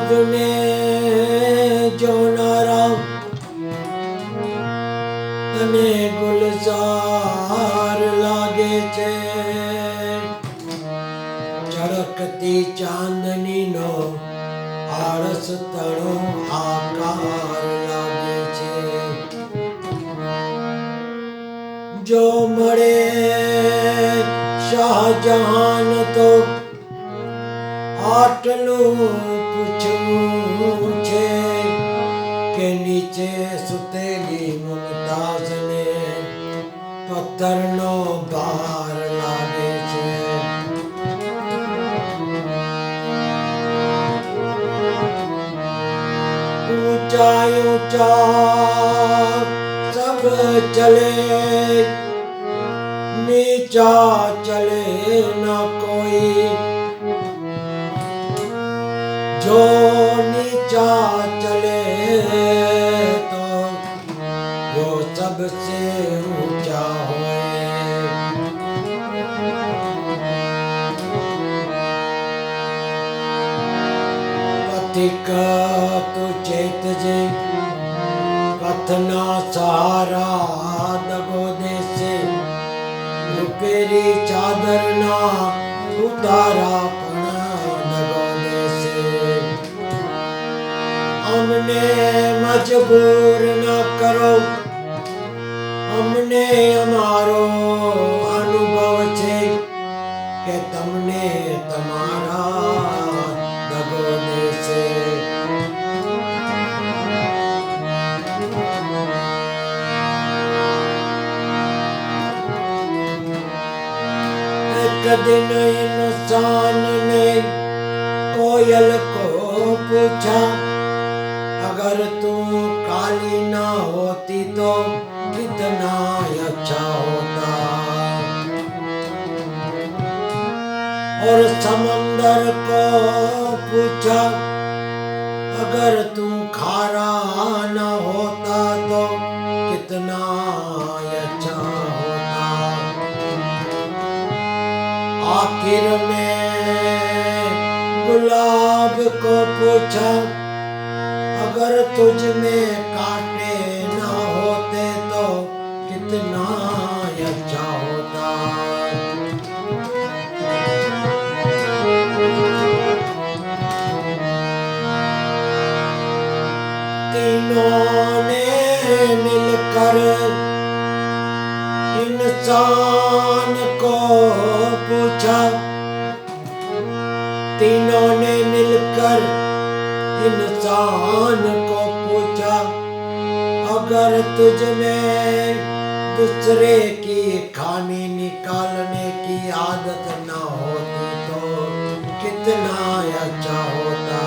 ચાંદને જોનારા તને ગુલઝાર લાગે છે. ચળકતી ચાંદનીનો આળસ તણો આકાર લાગે છે. જો મળે શાહજહાન તો આટલું પૂછવું છે કે નીચે સુતેલી મુમતાઝને પથ્થરનો ભાર લાગે છે. ઊંચા ઊંચા સબ ચલે, નીચા ચલે ના કોઈ. जो नीचा चले तो वो सबसे ऊंचा होए. पथिक तू चेतजे पथना सहारा दगो देसे. रुपेरी चादरना उतारा हमने मजबूर न करो, हमने हमारो अनुभव છે કે તમને તમારા દગો દેશે. एक दिन इंसान ने कोयल को पूछा, अगर तू काली ना होती तो कितना अच्छा होता. और समंदर को पूछा, अगर तू खारा ना होता तो कितना अच्छा होता. आखिर में गुलाब को पूछा, अगर तुझ में कांटे ना होते तो कितना अच्छा होता. तीनों ने मिलकर इंसान को पूछा, तीनों ने मिलकर इंसान को पूछा, अगर तुझ में दूसरे की खाने निकालने की आदत ना होती तो कितना अच्छा होता.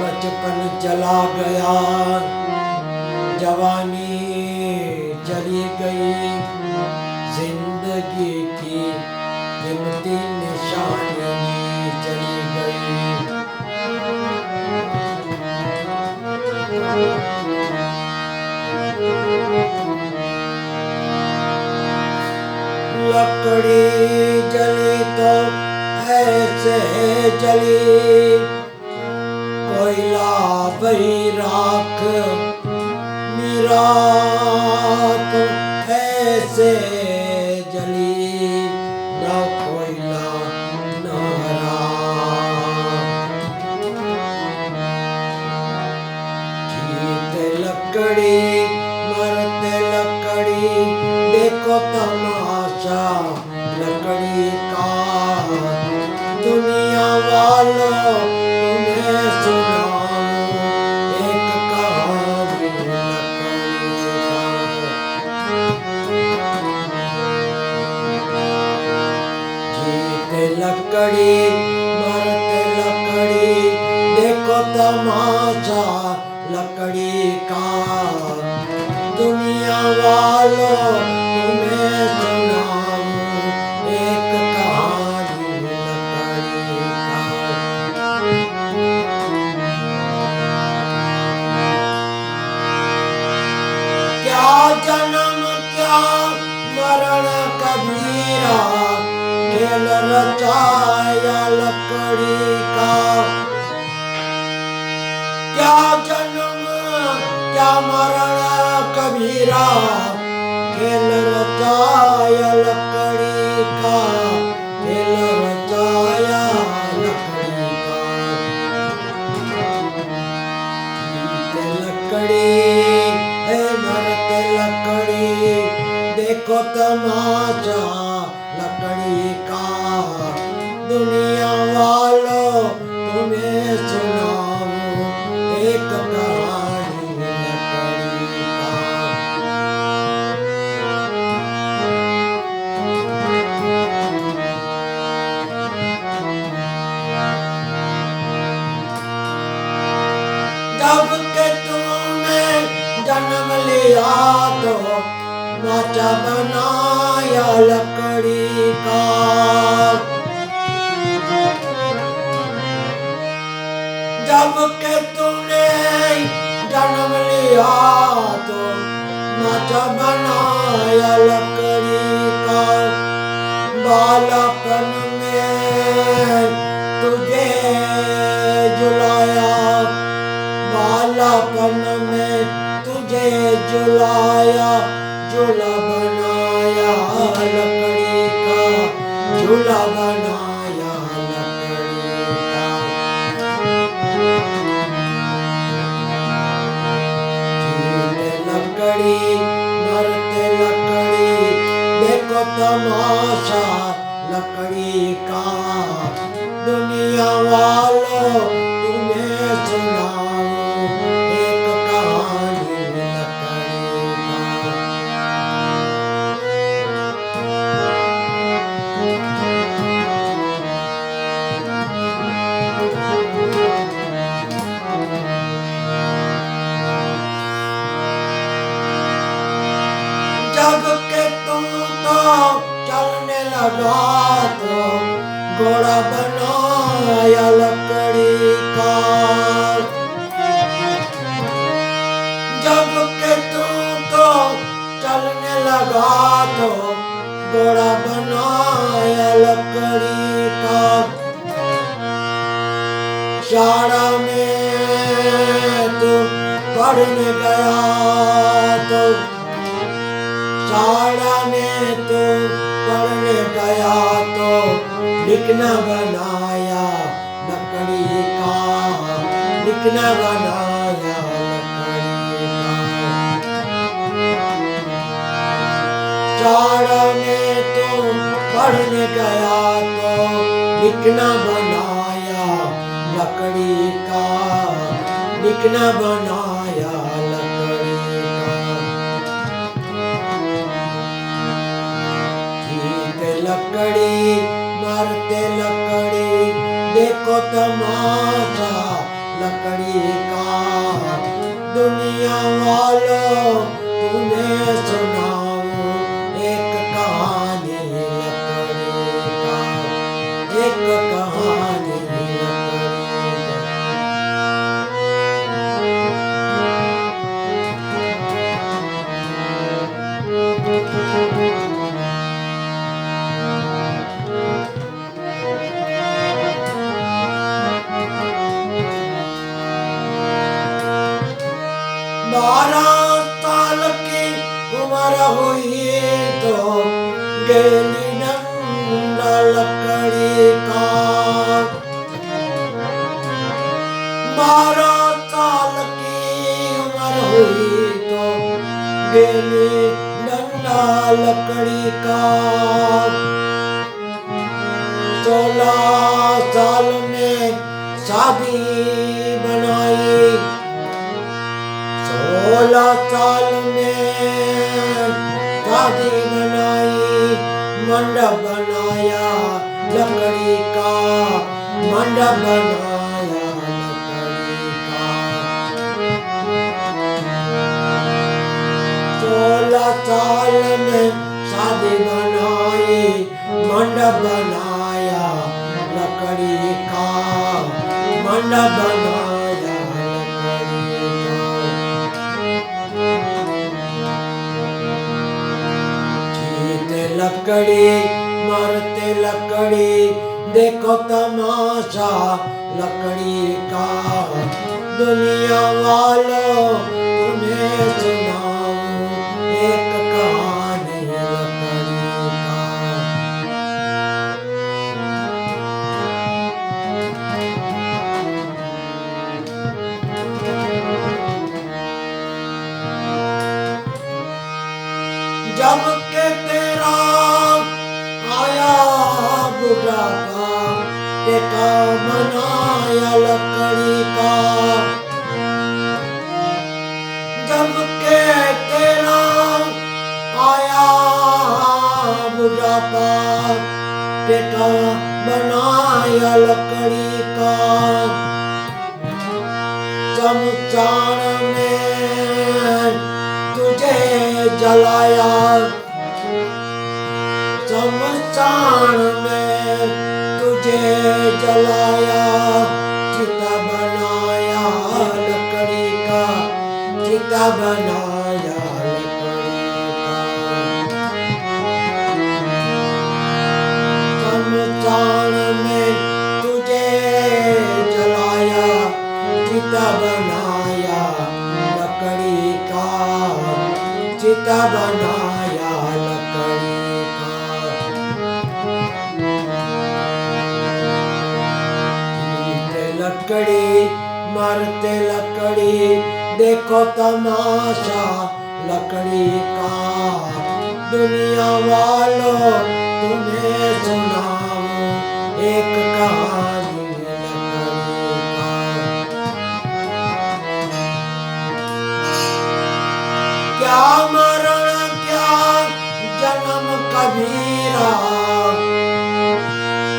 बचपन चला गया, जवानी चली गई, जिंदगी की कीमती निशानी चली गई. लकड़ी जली तो ऐसे जली, कोयला बही राख मेरा तो ऐसे जली, ना कोयला ना राख. जीते लकड़ी मरते लकड़ी, देखो तमाशा लकड़ी का. दुनिया वालों तुम्हें सुनाऊं एक कहानी लकड़ी मरते लकड़ी, देखो तमाशा लकड़ी का. दुनिया वालों तुम्हें सुनाऊं एक कहानी लकड़ी का. क्या जन्म क्या मरण कबीरा, रचाया लकड़ी का। क्या जन्म क्या मरण कबीरा, खेल रचाया लकड़ी का, खेल रचाया लकड़ी का। जीते लकड़ी है मरते लकड़ी, देखो तमाशा लकड़ी का। दुनिया वालों तुम्हें सुनाऊं एक कहानी लकड़ी का। जब के तूने जन्म लिया तो माचा बनाया लकड़ी का। जब के तूने जन्म लिया तो माचा बनाया लकड़ी का। बालपन में तुझे जुलाया, बालपन में तुझे जुलाया, झूला बनाया लकड़ी का, झूला बनाया लकड़ी का। जीते लकड़ी मरते लकड़ी, देखो तमाशा लकड़ी का। दुनिया वालों तुम्हें सुनाऊं एक कहानी लकड़ी का। जब के तू तो चलने लगा तो घोड़ा बनाया लकड़ी का। जब के तू तो चलने लगा तो घोड़ा बनाया लकड़ी का। शाला में तू पढ़ने गया तो, शाला में तू पढ़ने गया तो लिखना बनाया लकड़ी का, लिखना बनाया लकड़ी का। शाला में तू पढ़ने गया तो लिखना बनाया लकड़ी का, लिखना बनाया लकड़ी का। जीते लकड़ी मरते लकड़ी, देखो तमाशा लकड़ी का। दुनिया वालों तुम्हें सुनाऊं एक कहानी लकड़ी का, एक कहानी लकड़ी का। बारह साल की उम्र हुई तो गेली डंडा लकड़ी का। 12 साल की उम्र हुई तो गेली डंडा लकड़ी का। 16 साल में शादी बनाई, 16 साल में शादी बनाई। मंडप बनाया लकड़ी का, मंडप बनाया लकड़ी का। 16 साल में शादी बनाई, मंडप बनाया लकड़ी का, मंडप बनाया लकड़ी का। जीते लकड़ी मरते लकड़ी देखो तमाशा लकड़ी का। दुनिया वालों तुम्हें सुनाऊं एक कहानी लकड़ी का। जब के तेरा आया बुढ़ापा टेका बनाया लकड़ी का। जब के तेरा आया बुढ़ापा टेका बनाया लकड़ी का। चमचान में तुझे जलाया चमचान में तुझे जलाया। चिता बनाया लकड़ी का चिता बनाया लकड़ी का। चमचान में तुझे जलाया चिता बनाया लकड़ी का चिता बनाया लकड़ी का। लकड़ी मरते लकड़ी देखो तमाशा लकड़ी का। दुनिया वालों तुम्हें सुनाऊं एक कहानी लकड़ी का। क्या मरण क्या जन्म कबीरा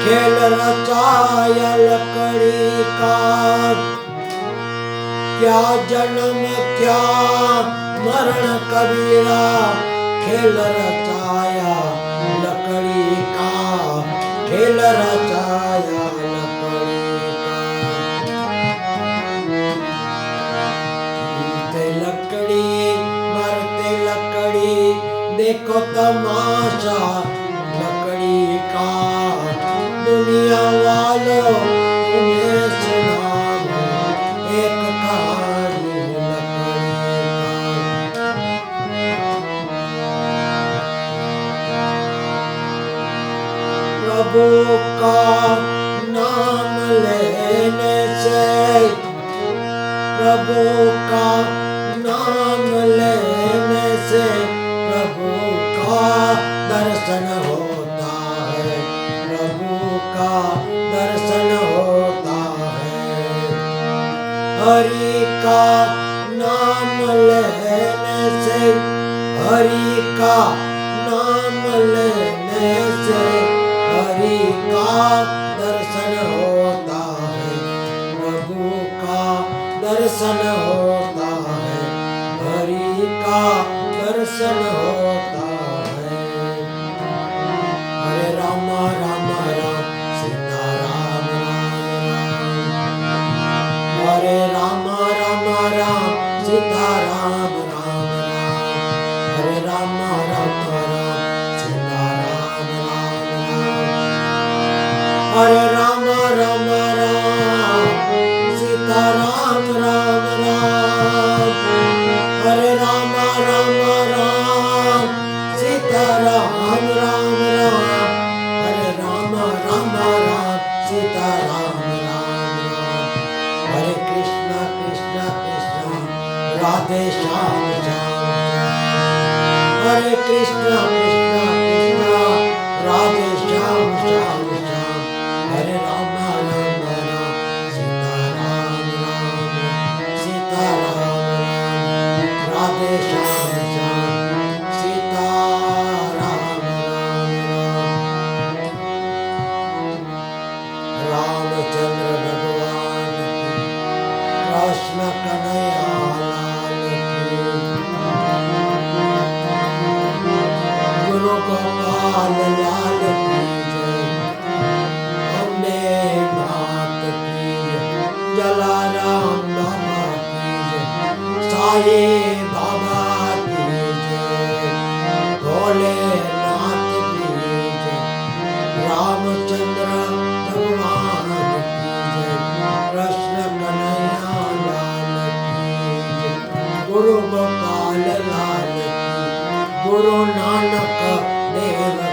खेल रचाया लकड़ी का। क्या जन्म क्या मरण कबीरा खेल रचाया लकड़ी का खेल रचाया लकड़ी का। लकड़ी मरते लकड़ी देखो तमाशा लकड़ी का। दुनिया वालों तुम्हें सुनाऊं एक कहानी लकड़ी का। प्रभु का नाम लेने से प्रभु का नाम लेने से प्रभु का दर्शन होता है। प्रभु का दर्शन होता है। हरि का नाम लेने से हरि का नाम लेने से हरि का दर्शन होता है। प्रभु का दर्शन होता है। हरि का दर्शन होता है। हरे राम राम राम सीता राम राम राम। हरे राम राम राम सीता राम राम राम। हरे राम राम राम सीता राम राम राम। हरे राम राम राम सीता राम राम राम। हरे राम राम राम सीता राम राम राम। हरे राम राम राम सीता राम राम राम। हरे कृष्णा कृष्णा कृष्णा राधे श्याम श्याम। हरे कृष्णा कृष्णा कृष्णा राधे श्याम श्याम श्याम। हरे राम राम राम सीता राम राम सीता राम राम राधे श्याम श्याम सीता राम राम राम। रामचंद्र भगवान की कृष्ण कन्हैया लाल की। गुरु नानक देव